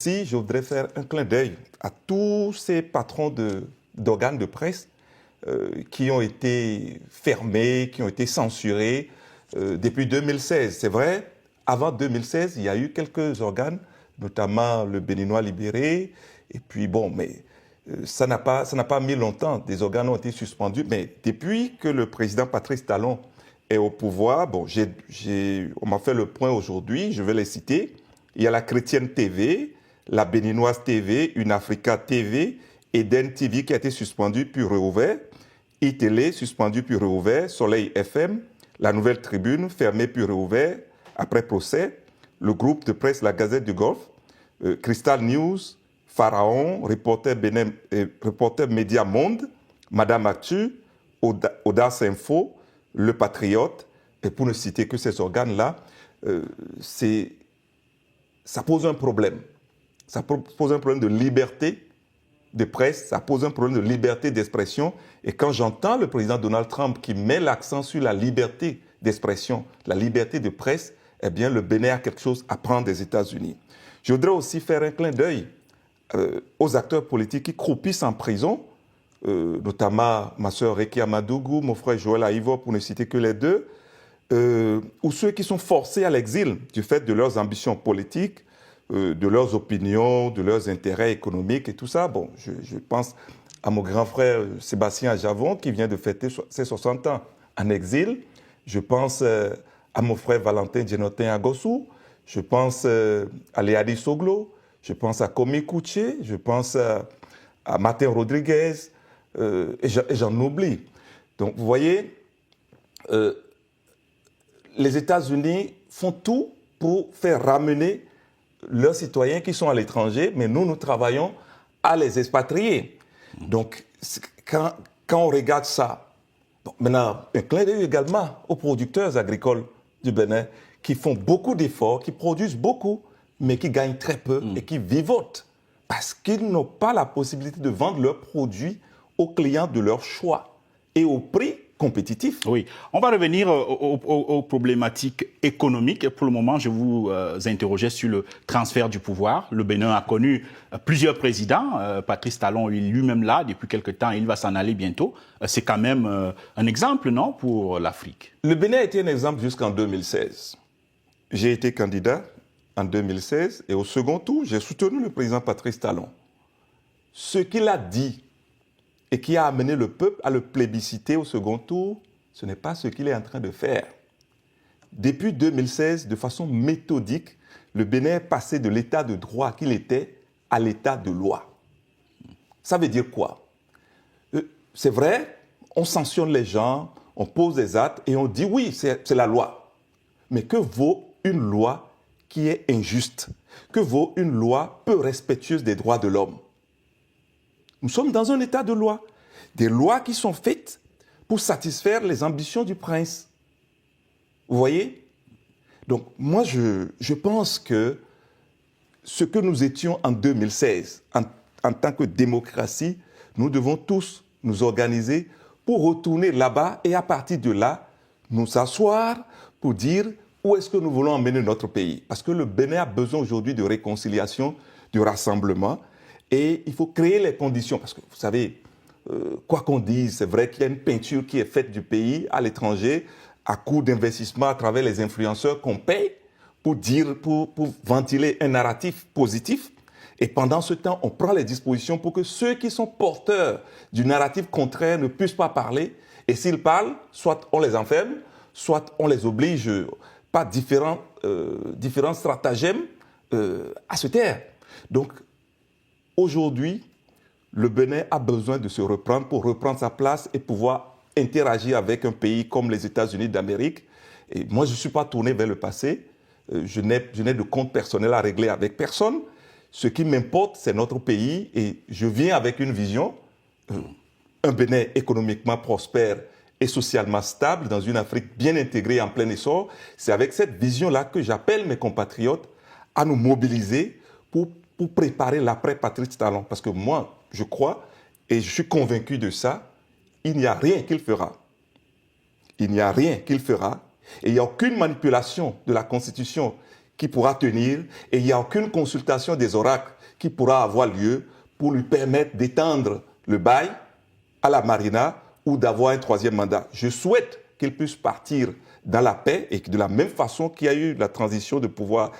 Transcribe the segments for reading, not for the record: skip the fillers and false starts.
Si je voudrais faire un clin d'œil à tous ces patrons d'organes de presse qui ont été fermés, qui ont été censurés depuis 2016. C'est vrai, avant 2016, il y a eu quelques organes, notamment le Béninois libéré, et puis bon, mais ça n'a pas mis longtemps, des organes ont été suspendus, mais depuis que le président Patrice Talon est au pouvoir, bon, on m'a fait le point aujourd'hui, je vais les citer. Il y a la Chrétienne TV, la Béninoise TV, Une Africa TV, Eden TV qui a été suspendu puis réouvert, iTélé suspendu puis réouvert, Soleil FM, La Nouvelle Tribune fermée puis réouvert après procès, le groupe de presse La Gazette du Golfe, Crystal News, Pharaon, Reporter Média Monde, Madame Actu, Audace Info, Le Patriote, et pour ne citer que ces organes-là, ça pose un problème. Ça pose un problème de liberté de presse, ça pose un problème de liberté d'expression. Et quand j'entends le président Donald Trump qui met l'accent sur la liberté d'expression, la liberté de presse, eh bien, le Bénin a quelque chose à prendre des États-Unis. Je voudrais aussi faire un clin d'œil aux acteurs politiques qui croupissent en prison, notamment ma sœur Reki Amadougou, mon frère Joël Aïvo, pour ne citer que les deux, ou ceux qui sont forcés à l'exil du fait de leurs ambitions politiques, de leurs opinions, de leurs intérêts économiques et tout ça. Bon, je pense à mon grand frère Sébastien Ajavon qui vient de fêter ses 60 ans en exil. Je pense à mon frère Valentin Djenotin Agossou. Je pense à Léadi Soglo. Je pense à Komi Kouché. Je pense à Martin Rodriguez. Et j'en oublie. Donc, vous voyez, les États-Unis font tout pour faire ramener leurs citoyens qui sont à l'étranger, mais nous travaillons à les expatrier. Donc, quand on regarde ça, bon, maintenant, un clin d'œil également aux producteurs agricoles du Bénin qui font beaucoup d'efforts, qui produisent beaucoup, mais qui gagnent très peu et qui vivotent parce qu'ils n'ont pas la possibilité de vendre leurs produits aux clients de leur choix et au prix compétitif. Oui, on va revenir aux problématiques économiques. Pour le moment, je vous interrogeais sur le transfert du pouvoir. Le Bénin a connu plusieurs présidents. Patrice Talon est lui-même là depuis quelque temps. Il va s'en aller bientôt. C'est quand même un exemple, non, pour l'Afrique? Le Bénin a été un exemple jusqu'en 2016. J'ai été candidat en 2016 et au second tour, j'ai soutenu le président Patrice Talon. Ce qu'il a dit et qui a amené le peuple à le plébisciter au second tour, ce n'est pas ce qu'il est en train de faire. Depuis 2016, de façon méthodique, le Bénin est passé de l'état de droit qu'il était à l'état de loi. Ça veut dire quoi? C'est vrai, on sanctionne les gens, on pose des actes et on dit oui, c'est la loi. Mais que vaut une loi qui est injuste? Que vaut une loi peu respectueuse des droits de l'homme? Nous sommes dans un état de loi. Des lois qui sont faites pour satisfaire les ambitions du prince. Vous voyez? Donc, moi, je pense que ce que nous étions en 2016, en tant que démocratie, nous devons tous nous organiser pour retourner là-bas et à partir de là, nous asseoir pour dire où est-ce que nous voulons emmener notre pays. Parce que le Bénin a besoin aujourd'hui de réconciliation, de rassemblement. Et il faut créer les conditions, parce que vous savez, quoi qu'on dise, c'est vrai qu'il y a une peinture qui est faite du pays à l'étranger à coût d'investissement à travers les influenceurs qu'on paye pour ventiler un narratif positif. Et pendant ce temps, on prend les dispositions pour que ceux qui sont porteurs du narratif contraire ne puissent pas parler. Et s'ils parlent, soit on les enferme, soit on les oblige par différents stratagèmes à se taire. Donc, aujourd'hui, le Bénin a besoin de se reprendre pour reprendre sa place et pouvoir interagir avec un pays comme les États-Unis d'Amérique. Et moi, je ne suis pas tourné vers le passé. Je n'ai de compte personnel à régler avec personne. Ce qui m'importe, c'est notre pays et je viens avec une vision. Un Bénin économiquement prospère et socialement stable dans une Afrique bien intégrée en plein essor. C'est avec cette vision-là que j'appelle mes compatriotes à nous mobiliser pour préparer l'après-Patrice Talon. Parce que moi, je crois, et je suis convaincu de ça, il n'y a rien qu'il fera. Il n'y a rien qu'il fera. Et il n'y a aucune manipulation de la Constitution qui pourra tenir et il n'y a aucune consultation des oracles qui pourra avoir lieu pour lui permettre d'étendre le bail à la Marina ou d'avoir un troisième mandat. Je souhaite qu'il puisse partir dans la paix et que de la même façon qu'il y a eu la transition de pouvoir,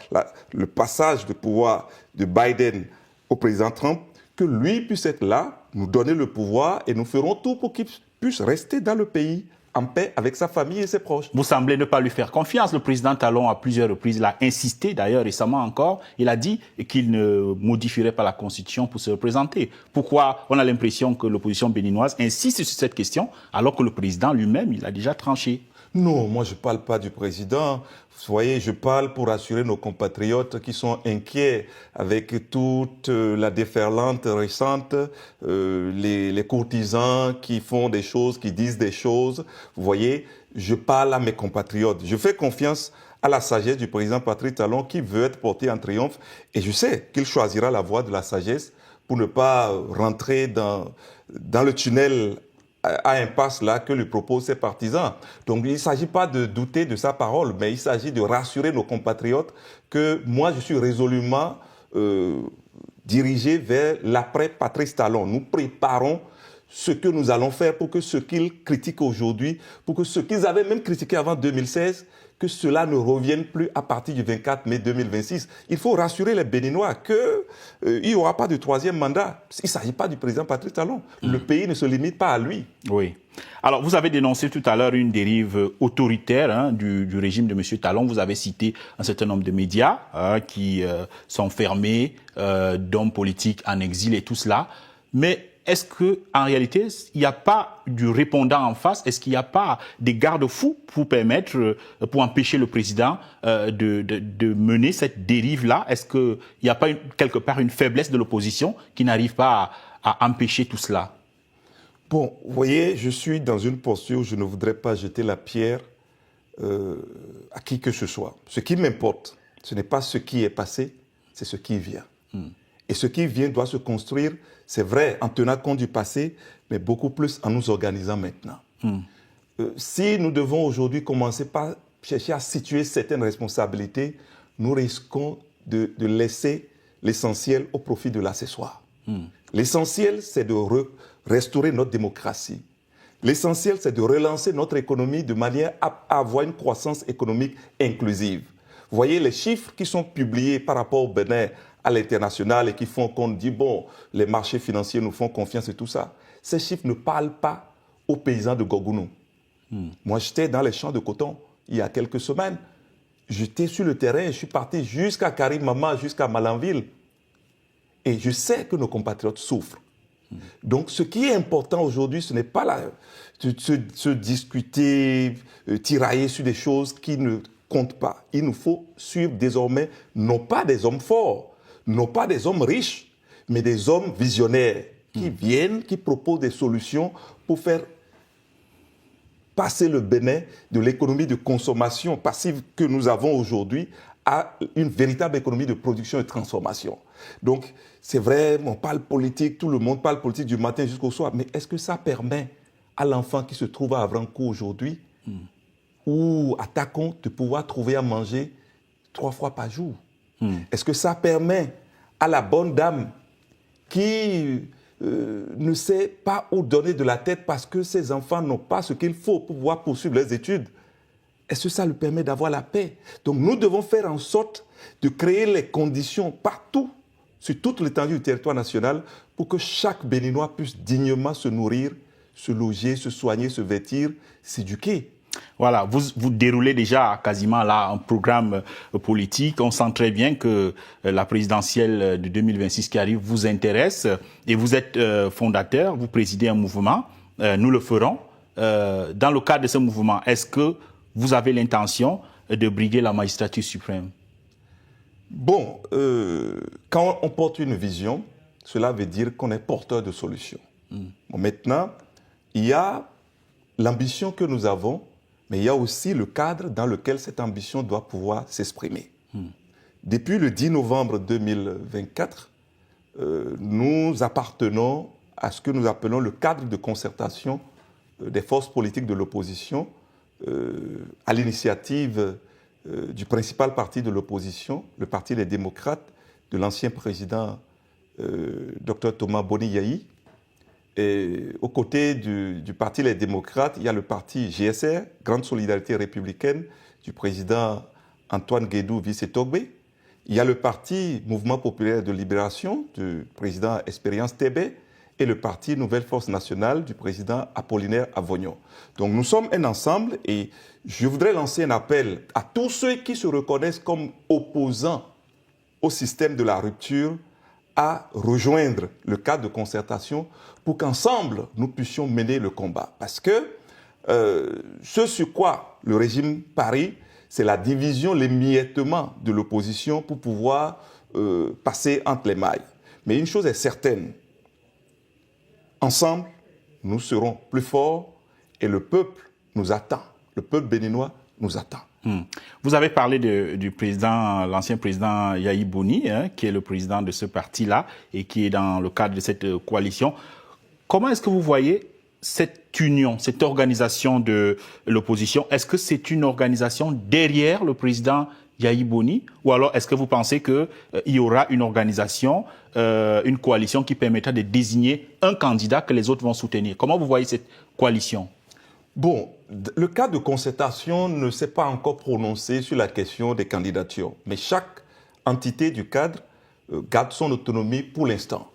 le passage de pouvoir de Biden au président Trump, que lui puisse être là, nous donner le pouvoir et nous ferons tout pour qu'il puisse rester dans le pays en paix avec sa famille et ses proches. Vous semblez ne pas lui faire confiance. Le président Talon, à plusieurs reprises, l'a insisté, d'ailleurs récemment encore, il a dit qu'il ne modifierait pas la Constitution pour se représenter. Pourquoi on a l'impression que l'opposition béninoise insiste sur cette question, alors que le président lui-même, il a déjà tranché? Non, moi je ne parle pas du président. Vous voyez, je parle pour rassurer nos compatriotes qui sont inquiets avec toute la déferlante récente, les courtisans qui font des choses, qui disent des choses. Vous voyez, je parle à mes compatriotes. Je fais confiance à la sagesse du président Patrice Talon qui veut être porté en triomphe. Et je sais qu'il choisira la voie de la sagesse pour ne pas rentrer dans le tunnel à impasse là que lui proposent ses partisans. Donc il ne s'agit pas de douter de sa parole, mais il s'agit de rassurer nos compatriotes que moi je suis résolument dirigé vers l'après Patrice Talon. Nous préparons ce que nous allons faire pour que ce qu'ils critiquent aujourd'hui, pour que ce qu'ils avaient même critiqué avant 2016, que cela ne revienne plus à partir du 24 mai 2026. Il faut rassurer les Béninois qu'il n'y aura pas de troisième mandat. Il ne s'agit pas du président Patrice Talon. Le pays ne se limite pas à lui. Oui. Alors, vous avez dénoncé tout à l'heure une dérive autoritaire du régime de M. Talon. Vous avez cité un certain nombre de médias qui sont fermés, d'hommes politiques en exil et tout cela. Mais est-ce qu'en réalité, il n'y a pas du répondant en face? Est-ce qu'il n'y a pas des garde-fous pour permettre, pour empêcher le président de mener cette dérive-là? Est-ce qu'il n'y a pas quelque part une faiblesse de l'opposition qui n'arrive pas à empêcher tout cela? Bon, vous voyez, je suis dans une posture où je ne voudrais pas jeter la pierre à qui que ce soit. Ce qui m'importe, ce n'est pas ce qui est passé, c'est ce qui vient. Et ce qui vient doit se construire, c'est vrai, en tenant compte du passé, mais beaucoup plus en nous organisant maintenant. Si nous devons aujourd'hui commencer par chercher à situer certaines responsabilités, nous risquons de laisser l'essentiel au profit de l'accessoire. L'essentiel, c'est de restaurer notre démocratie. L'essentiel, c'est de relancer notre économie de manière à avoir une croissance économique inclusive. Vous voyez, les chiffres qui sont publiés par rapport au Bénin à l'international et qui font qu'on dit, bon, les marchés financiers nous font confiance et tout ça, ces chiffres ne parlent pas aux paysans de Gogounou. Moi, j'étais dans les champs de coton il y a quelques semaines. J'étais sur le terrain, je suis parti jusqu'à Karimama, jusqu'à Malanville. Et je sais que nos compatriotes souffrent. Donc, ce qui est important aujourd'hui, ce n'est pas de se discuter, tirailler sur des choses qui ne comptent pas. Il nous faut suivre désormais, non pas des hommes forts, non pas des hommes riches, mais des hommes visionnaires qui viennent, qui proposent des solutions pour faire passer le Bénin de l'économie de consommation passive que nous avons aujourd'hui à une véritable économie de production et de transformation. Donc, c'est vrai, on parle politique, tout le monde parle politique du matin jusqu'au soir, mais est-ce que ça permet à l'enfant qui se trouve à Avrancourt aujourd'hui ou à Tacon de pouvoir trouver à manger 3 fois par jour? Est-ce que ça permet à la bonne dame qui ne sait pas où donner de la tête parce que ses enfants n'ont pas ce qu'il faut pour pouvoir poursuivre leurs études? Est-ce que ça lui permet d'avoir la paix? Donc nous devons faire en sorte de créer les conditions partout, sur toute l'étendue du territoire national, pour que chaque Béninois puisse dignement se nourrir, se loger, se soigner, se vêtir, s'éduquer. Voilà, vous déroulez déjà quasiment là un programme politique. On sent très bien que la présidentielle de 2026 qui arrive vous intéresse et vous êtes fondateur, vous présidez un mouvement, nous le ferons. Dans le cadre de ce mouvement, est-ce que vous avez l'intention de briguer la magistrature suprême? Bon, quand on porte une vision, cela veut dire qu'on est porteur de solutions. Bon, maintenant, il y a l'ambition que nous avons, mais il y a aussi le cadre dans lequel cette ambition doit pouvoir s'exprimer. Depuis le 10 novembre 2024, nous appartenons à ce que nous appelons le cadre de concertation des forces politiques de l'opposition à l'initiative du principal parti de l'opposition, le Parti des démocrates, de l'ancien président Dr Thomas Boni Yayi. Et aux côtés du Parti des démocrates, il y a le parti GSR, Grande Solidarité Républicaine, du président Antoine Guédou Vissé-Togbe. Il y a le parti Mouvement Populaire de Libération, du président Expérience Tébé, et le parti Nouvelle Force Nationale, du président Apollinaire Avognon. Donc nous sommes un ensemble et je voudrais lancer un appel à tous ceux qui se reconnaissent comme opposants au système de la rupture à rejoindre le cadre de concertation pour qu'ensemble nous puissions mener le combat. Parce que ce sur quoi le régime parie, c'est la division, l'émiettement de l'opposition pour pouvoir passer entre les mailles. Mais une chose est certaine, ensemble, nous serons plus forts et le peuple nous attend. Le peuple béninois nous attend. Vous avez parlé du président, l'ancien président Yayi Boni, qui est le président de ce parti-là et qui est dans le cadre de cette coalition. Comment est-ce que vous voyez cette union, cette organisation de l'opposition? Est-ce que c'est une organisation derrière le président Yayi Boni, ou alors est-ce que vous pensez qu'il y aura une organisation, une coalition qui permettra de désigner un candidat que les autres vont soutenir? Comment vous voyez cette coalition? Bon, le cadre de concertation ne s'est pas encore prononcé sur la question des candidatures, mais chaque entité du cadre garde son autonomie pour l'instant.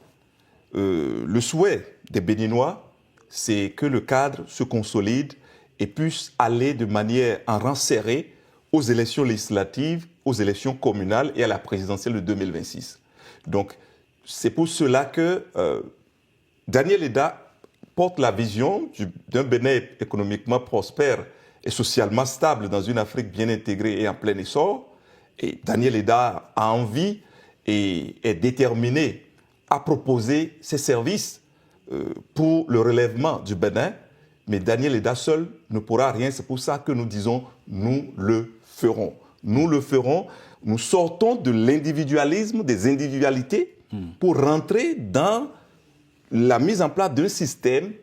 Le souhait des Béninois, c'est que le cadre se consolide et puisse aller de manière en rang serré aux élections législatives, aux élections communales et à la présidentielle de 2026. Donc, c'est pour cela que Daniel Eda porte la vision d'un Bénin économiquement prospère et socialement stable dans une Afrique bien intégrée et en plein essor. Et Daniel Eda a envie et est déterminé à proposer ses services pour le relèvement du Bénin. Mais Daniel Eda seul ne pourra rien. C'est pour ça que nous disons « nous le ferons ». Nous le ferons. Nous sortons de l'individualisme, des individualités pour rentrer dans la mise en place d'un système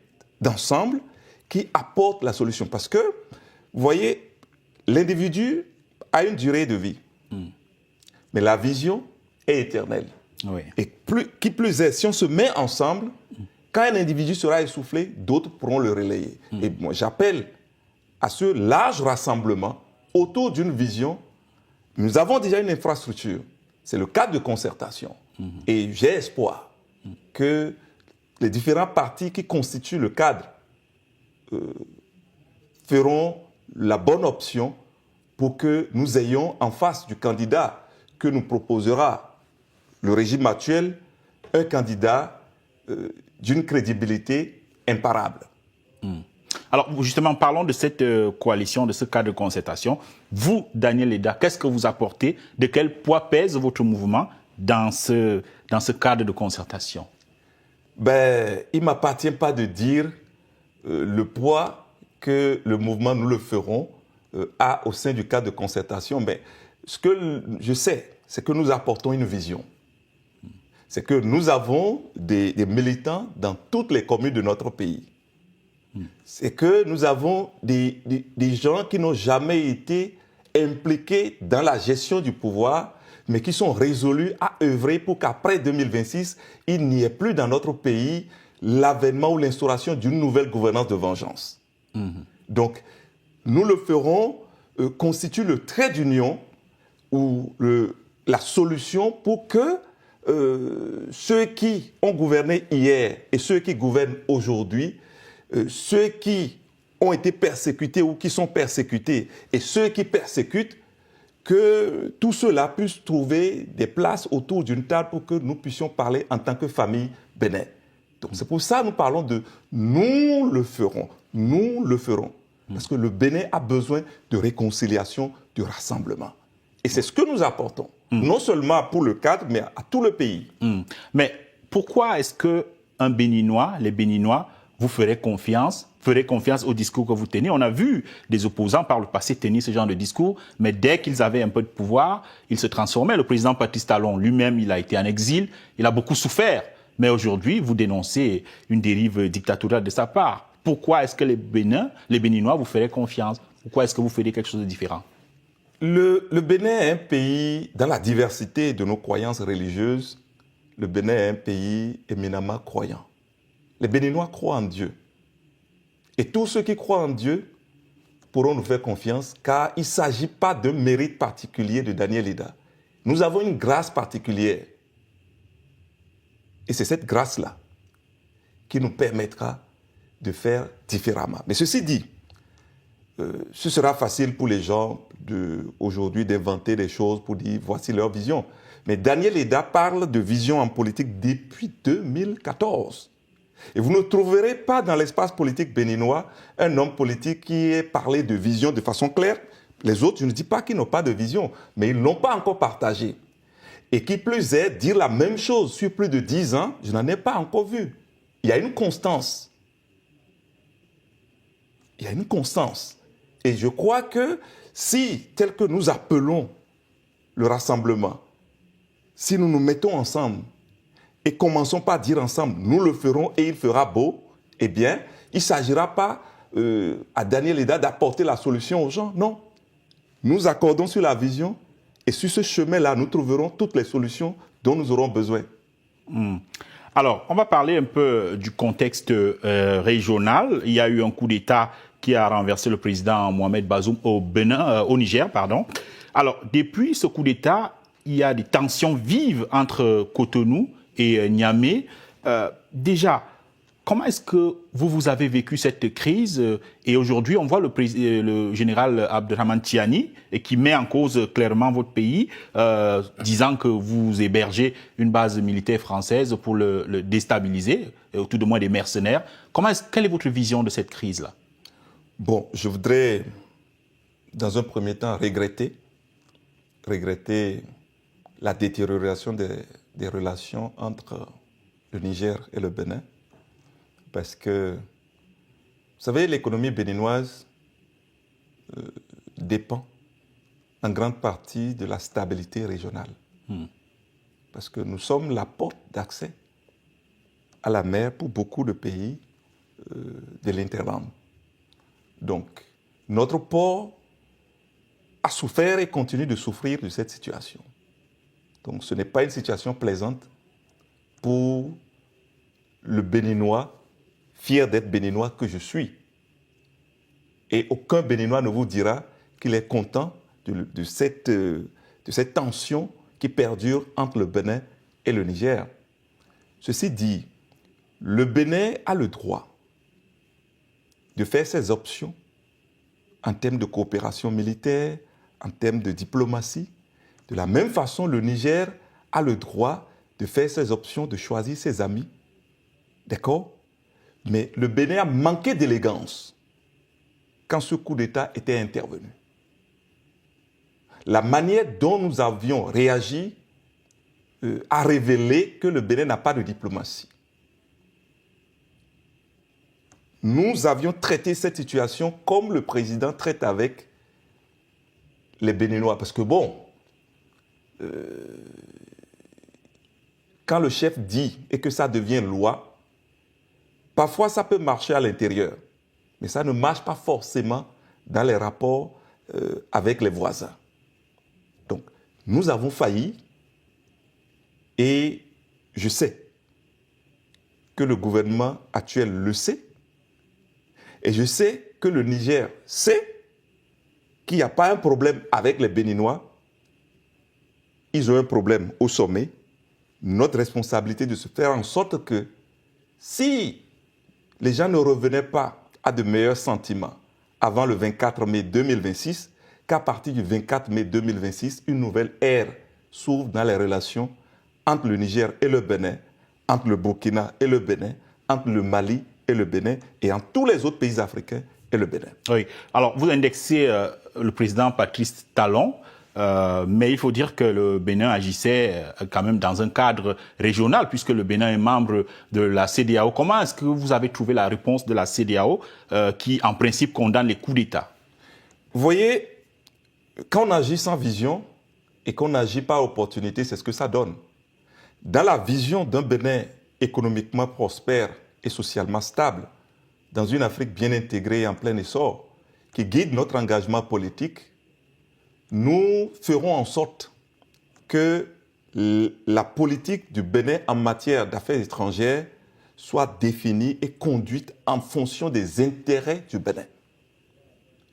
d'ensemble qui apporte la solution. Parce que, vous voyez, l'individu a une durée de vie. Mais la vision est éternelle. Oui. Et qui plus est, si on se met ensemble, quand un individu sera essoufflé, d'autres pourront le relayer. Et moi, j'appelle à ce large rassemblement autour d'une vision. Nous avons déjà une infrastructure. C'est le cadre de concertation. Et j'ai espoir que les différents partis qui constituent le cadre feront la bonne option pour que nous ayons en face du candidat que nous proposera le régime actuel, un candidat d'une crédibilité imparable. Alors, justement, parlons de cette coalition, de ce cadre de concertation. Vous, Daniel Eda, qu'est-ce que vous apportez? De quel poids pèse votre mouvement dans ce cadre de concertation? Ben, il ne m'appartient pas de dire le poids que le mouvement Nous le ferons a au sein du cadre de concertation. Mais ce que je sais, c'est que nous apportons une vision. C'est que nous avons des militants dans toutes les communes de notre pays. C'est que nous avons des gens qui n'ont jamais été impliqués dans la gestion du pouvoir, mais qui sont résolus à œuvrer pour qu'après 2026, il n'y ait plus dans notre pays l'avènement ou l'instauration d'une nouvelle gouvernance de vengeance. Donc, Nous le ferons constitue le trait d'union ou la solution pour que ceux qui ont gouverné hier et ceux qui gouvernent aujourd'hui, ceux qui ont été persécutés ou qui sont persécutés et ceux qui persécutent, que tout cela puisse trouver des places autour d'une table pour que nous puissions parler en tant que famille bénin. Donc c'est pour ça que nous parlons de « nous le ferons ». Nous le ferons. Parce que le Bénin a besoin de réconciliation, de rassemblement. Et c'est ce que nous apportons. Non seulement pour le cadre, mais à tout le pays. Mais pourquoi est-ce qu'un Béninois, les Béninois, vous ferez confiance au discours que vous tenez? On a vu des opposants par le passé tenir ce genre de discours, mais dès qu'ils avaient un peu de pouvoir, ils se transformaient. Le président Patrice Talon lui-même, il a été en exil, il a beaucoup souffert. Mais aujourd'hui, vous dénoncez une dérive dictatoriale de sa part. Pourquoi est-ce que les Béninois vous ferez confiance? Pourquoi est-ce que vous ferez quelque chose de différent? Le Bénin est un pays, dans la diversité de nos croyances religieuses, le Bénin est un pays éminemment croyant. Les Béninois croient en Dieu. Et tous ceux qui croient en Dieu pourront nous faire confiance, car il ne s'agit pas d'un mérite particulier de Daniel Ida. Nous avons une grâce particulière. Et c'est cette grâce-là qui nous permettra de faire différemment. Mais ceci dit, ce sera facile pour les gens aujourd'hui d'inventer des choses pour dire voici leur vision. Mais Daniel Ida parle de vision en politique depuis 2014. Et vous ne trouverez pas dans l'espace politique béninois un homme politique qui ait parlé de vision de façon claire. Les autres, je ne dis pas qu'ils n'ont pas de vision, mais ils ne l'ont pas encore partagée. Et qui plus est, dire la même chose sur plus de 10 ans, je n'en ai pas encore vu. Il y a une constance. Il y a une constance. Et je crois que si, tel que nous appelons le rassemblement, si nous nous mettons ensemble et commençons par dire ensemble, nous le ferons et il fera beau, eh bien, il ne s'agira pas à Daniel Ida d'apporter la solution aux gens. Non. Nous accordons sur la vision et sur ce chemin-là, nous trouverons toutes les solutions dont nous aurons besoin. Alors, on va parler un peu du contexte régional. Il y a eu un coup d'État qui a renversé le président Mohamed Bazoum au Niger, pardon. Alors, depuis ce coup d'État, il y a des tensions vives entre Cotonou et Niamey. Déjà, comment est-ce que vous avez vécu cette crise? Et aujourd'hui, on voit le général Abderrahmane Tiani qui met en cause clairement votre pays, disant que vous hébergez une base militaire française pour le déstabiliser, ou tout de moins des mercenaires. Quelle est votre vision de cette crise-là? Bon, je voudrais, dans un premier temps, regretter la détérioration des relations entre le Niger et le Bénin. Parce que, vous savez, l'économie béninoise dépend en grande partie de la stabilité régionale. Parce que nous sommes la porte d'accès à la mer pour beaucoup de pays de l'Interland. Donc, notre port a souffert et continue de souffrir de cette situation. Donc, ce n'est pas une situation plaisante pour le Béninois, fier d'être Béninois que je suis. Et aucun Béninois ne vous dira qu'il est content de cette tension qui perdure entre le Bénin et le Niger. Ceci dit, le Bénin a le droit de faire ses options en termes de coopération militaire, en termes de diplomatie. De la même façon, le Niger a le droit de faire ses options, de choisir ses amis. D'accord? Mais le Bénin a manqué d'élégance quand ce coup d'État était intervenu. La manière dont nous avions réagi a révélé que le Bénin n'a pas de diplomatie. Nous avions traité cette situation comme le président traite avec les Béninois. Parce que bon, quand le chef dit et que ça devient loi, parfois ça peut marcher à l'intérieur, mais ça ne marche pas forcément dans les rapports avec les voisins. Donc, nous avons failli et je sais que le gouvernement actuel le sait. Et je sais que le Niger sait qu'il n'y a pas un problème avec les Béninois. Ils ont un problème au sommet. Notre responsabilité est de se faire en sorte que si les gens ne revenaient pas à de meilleurs sentiments avant le 24 mai 2026, qu'à partir du 24 mai 2026, une nouvelle ère s'ouvre dans les relations entre le Niger et le Bénin, entre le Burkina et le Bénin, entre le Mali et le Bénin, et en tous les autres pays africains et le Bénin. Oui. Alors, vous indexez le président Patrice Talon, mais il faut dire que le Bénin agissait quand même dans un cadre régional, puisque le Bénin est membre de la CEDEAO. Comment est-ce que vous avez trouvé la réponse de la CEDEAO qui, en principe, condamne les coups d'État? Vous voyez, quand on agit sans vision et qu'on n'agit pas à opportunité, c'est ce que ça donne. Dans la vision d'un Bénin économiquement prospère et socialement stable, dans une Afrique bien intégrée et en plein essor, qui guide notre engagement politique, nous ferons en sorte que la politique du Bénin en matière d'affaires étrangères soit définie et conduite en fonction des intérêts du Bénin.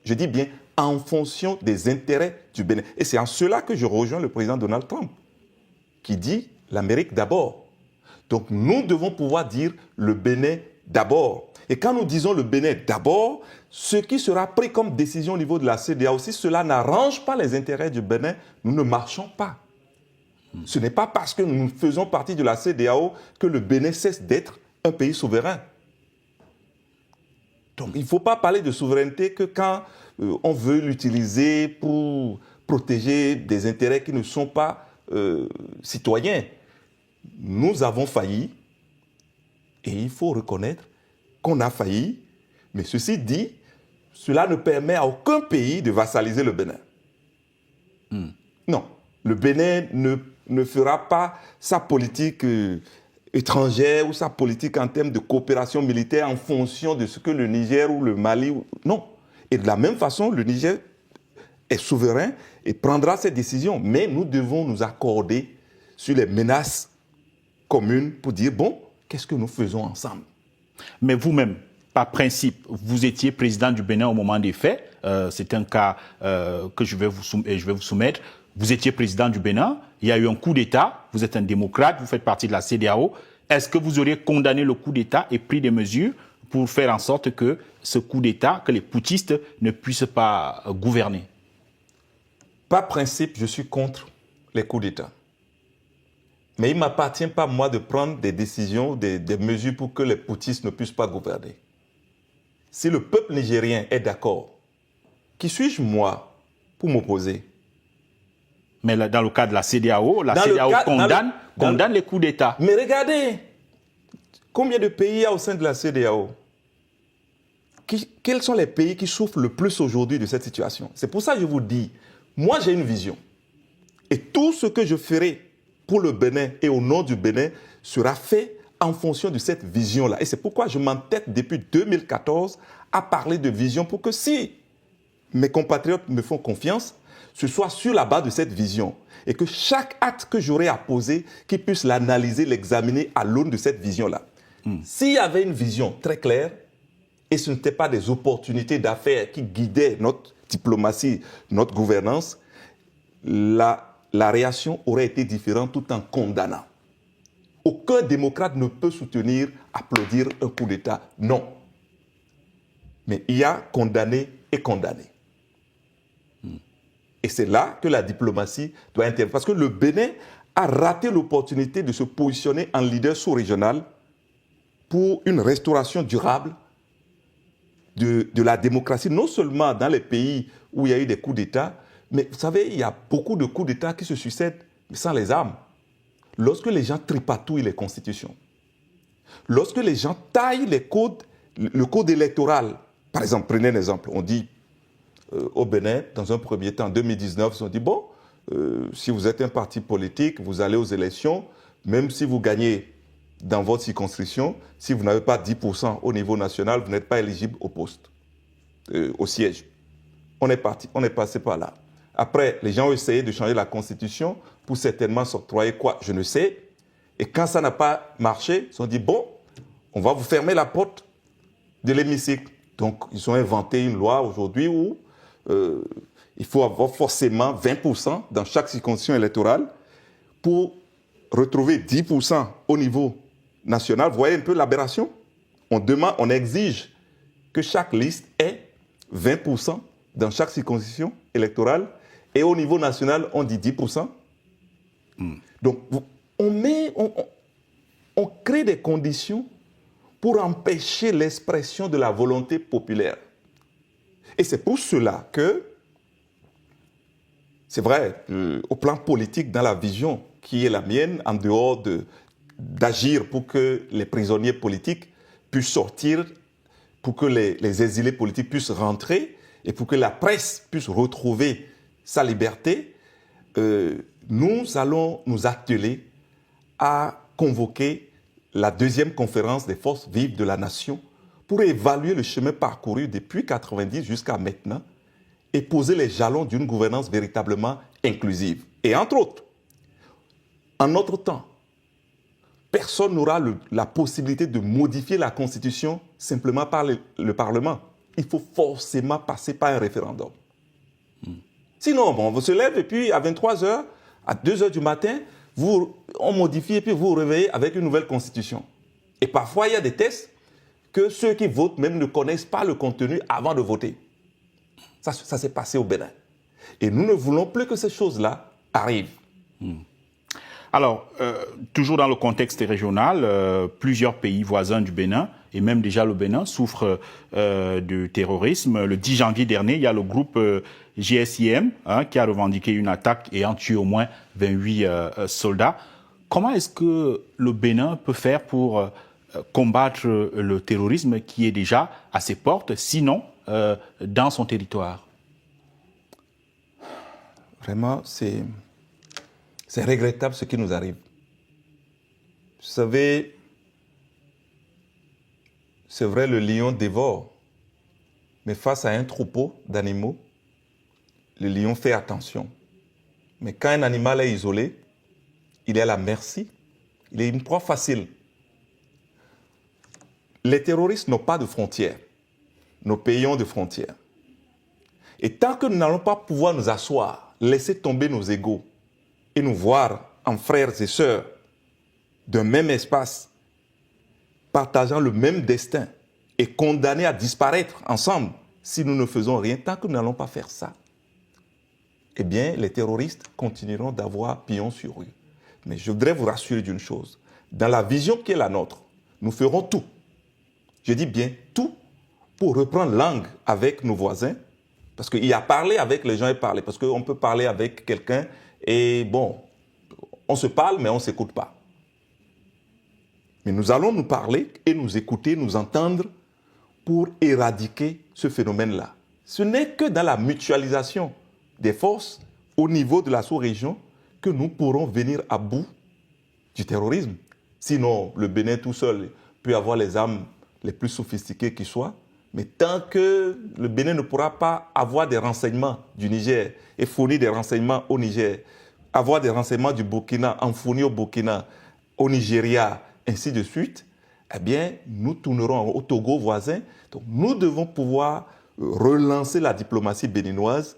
Je dis bien en fonction des intérêts du Bénin. Et c'est en cela que je rejoins le président Donald Trump, qui dit l'Amérique d'abord. Donc nous devons pouvoir dire le Bénin d'abord. Et quand nous disons le Bénin d'abord, ce qui sera pris comme décision au niveau de la CEDEAO, si cela n'arrange pas les intérêts du Bénin, nous ne marchons pas. Ce n'est pas parce que nous faisons partie de la CEDEAO que le Bénin cesse d'être un pays souverain. Donc il ne faut pas parler de souveraineté que quand on veut l'utiliser pour protéger des intérêts qui ne sont pas citoyens. Nous avons failli, et il faut reconnaître qu'on a failli, mais ceci dit, cela ne permet à aucun pays de vassaliser le Bénin. Non, le Bénin ne fera pas sa politique étrangère ou sa politique en termes de coopération militaire en fonction de ce que le Niger ou le Mali... Non. Et de la même façon, le Niger est souverain et prendra ses décisions. Mais nous devons nous accorder sur les menaces communes pour dire, bon, qu'est-ce que nous faisons ensemble? Mais vous-même, par principe, vous étiez président du Bénin au moment des faits. C'est un cas que je vais vous soumettre. Vous étiez président du Bénin, il y a eu un coup d'État, vous êtes un démocrate, vous faites partie de la CEDEAO. Est-ce que vous auriez condamné le coup d'État et pris des mesures pour faire en sorte que ce coup d'État, que les putschistes ne puissent pas gouverner? Par principe, je suis contre les coups d'État. Mais il ne m'appartient pas, moi, de prendre des décisions, des mesures pour que les putschistes ne puissent pas gouverner. Si le peuple nigérien est d'accord, qui suis-je, moi, pour m'opposer? Mais dans le cas de la CEDEAO, condamne les coups d'État. Mais regardez, combien de pays il y a au sein de la CEDEAO? Quels sont les pays qui souffrent le plus aujourd'hui de cette situation? C'est pour ça que je vous dis, moi j'ai une vision. Et tout ce que je ferai pour le Bénin et au nom du Bénin sera fait en fonction de cette vision-là. Et c'est pourquoi je m'entête depuis 2014 à parler de vision pour que si mes compatriotes me font confiance, ce soit sur la base de cette vision et que chaque acte que j'aurai à poser, qu'ils puissent l'analyser, l'examiner à l'aune de cette vision-là. S'il y avait une vision très claire et ce n'était pas des opportunités d'affaires qui guidaient notre diplomatie, notre gouvernance, la réaction aurait été différente tout en condamnant. Aucun démocrate ne peut soutenir, applaudir un coup d'État. Non. Mais il y a condamné et condamné. Et c'est là que la diplomatie doit intervenir. Parce que le Bénin a raté l'opportunité de se positionner en leader sous-régional pour une restauration durable de la démocratie, non seulement dans les pays où il y a eu des coups d'État, mais vous savez, il y a beaucoup de coups d'État qui se succèdent sans les armes. Lorsque les gens tripatouillent les constitutions, lorsque les gens taillent les codes, le code électoral, par exemple, prenez un exemple, on dit au Bénin, dans un premier temps, en 2019, ils ont dit, bon, si vous êtes un parti politique, vous allez aux élections, même si vous gagnez dans votre circonscription, si vous n'avez pas 10% au niveau national, vous n'êtes pas éligible au poste, au siège. On est passé par là. Après, les gens ont essayé de changer la constitution pour certainement s'octroyer quoi, je ne sais. Et quand ça n'a pas marché, ils ont dit, bon, on va vous fermer la porte de l'hémicycle. Donc, ils ont inventé une loi aujourd'hui où il faut avoir forcément 20% dans chaque circonscription électorale pour retrouver 10% au niveau national. Vous voyez un peu l'aberration? On exige que chaque liste ait 20% dans chaque circonscription électorale et au niveau national, on dit 10%. Donc, on crée des conditions pour empêcher l'expression de la volonté populaire. Et c'est pour cela que, c'est vrai, au plan politique, dans la vision qui est la mienne, en dehors d'agir pour que les prisonniers politiques puissent sortir, pour que les exilés politiques puissent rentrer et pour que la presse puisse retrouver sa liberté, nous allons nous atteler à convoquer la deuxième conférence des forces vives de la nation pour évaluer le chemin parcouru depuis 1990 jusqu'à maintenant et poser les jalons d'une gouvernance véritablement inclusive. Et entre autres, en notre temps, personne n'aura la possibilité de modifier la Constitution simplement par le Parlement. Il faut forcément passer par un référendum. Sinon, bon, on se lève et puis à 23 h, à 2 h du matin, on modifie et puis vous vous réveillez avec une nouvelle Constitution. Et parfois, il y a des tests que ceux qui votent même ne connaissent pas le contenu avant de voter. Ça s'est passé au Bénin. Et nous ne voulons plus que ces choses-là arrivent. Alors, toujours dans le contexte régional, plusieurs pays voisins du Bénin, et même déjà le Bénin, souffrent du terrorisme. Le 10 janvier dernier, il y a le groupe GSIM qui a revendiqué une attaque ayant tué au moins 28 soldats. Comment est-ce que le Bénin peut faire pour combattre le terrorisme qui est déjà à ses portes, sinon dans son territoire? Vraiment, c'est regrettable ce qui nous arrive. Vous savez, c'est vrai, le lion dévore, mais face à un troupeau d'animaux, le lion fait attention. Mais quand un animal est isolé, il est à la merci, il est une proie facile. Les terroristes n'ont pas de frontières. Nos pays ont des frontières. Et tant que nous n'allons pas pouvoir nous asseoir, laisser tomber nos égos et nous voir en frères et sœurs d'un même espace, partageant le même destin et condamnés à disparaître ensemble si nous ne faisons rien, tant que nous n'allons pas faire ça, eh bien, les terroristes continueront d'avoir pignon sur rue. Mais je voudrais vous rassurer d'une chose. Dans la vision qui est la nôtre, nous ferons tout. Je dis bien tout pour reprendre langue avec nos voisins. Parce qu'il y a parler avec les gens et parler. Parce qu'on peut parler avec quelqu'un et bon, on se parle mais on ne s'écoute pas. Mais nous allons nous parler et nous écouter, nous entendre pour éradiquer ce phénomène-là. Ce n'est que dans la mutualisation des forces au niveau de la sous-région que nous pourrons venir à bout du terrorisme. Sinon, le Bénin tout seul peut avoir les armes les plus sophistiquées qui soient, mais tant que le Bénin ne pourra pas avoir des renseignements du Niger et fournir des renseignements au Niger, avoir des renseignements du Burkina, en fournir au Burkina, au Nigeria, ainsi de suite, eh bien, nous tournerons au Togo voisin. Donc, nous devons pouvoir relancer la diplomatie béninoise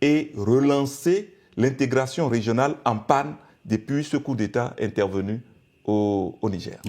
et relancer l'intégration régionale en panne depuis ce coup d'État intervenu au Niger.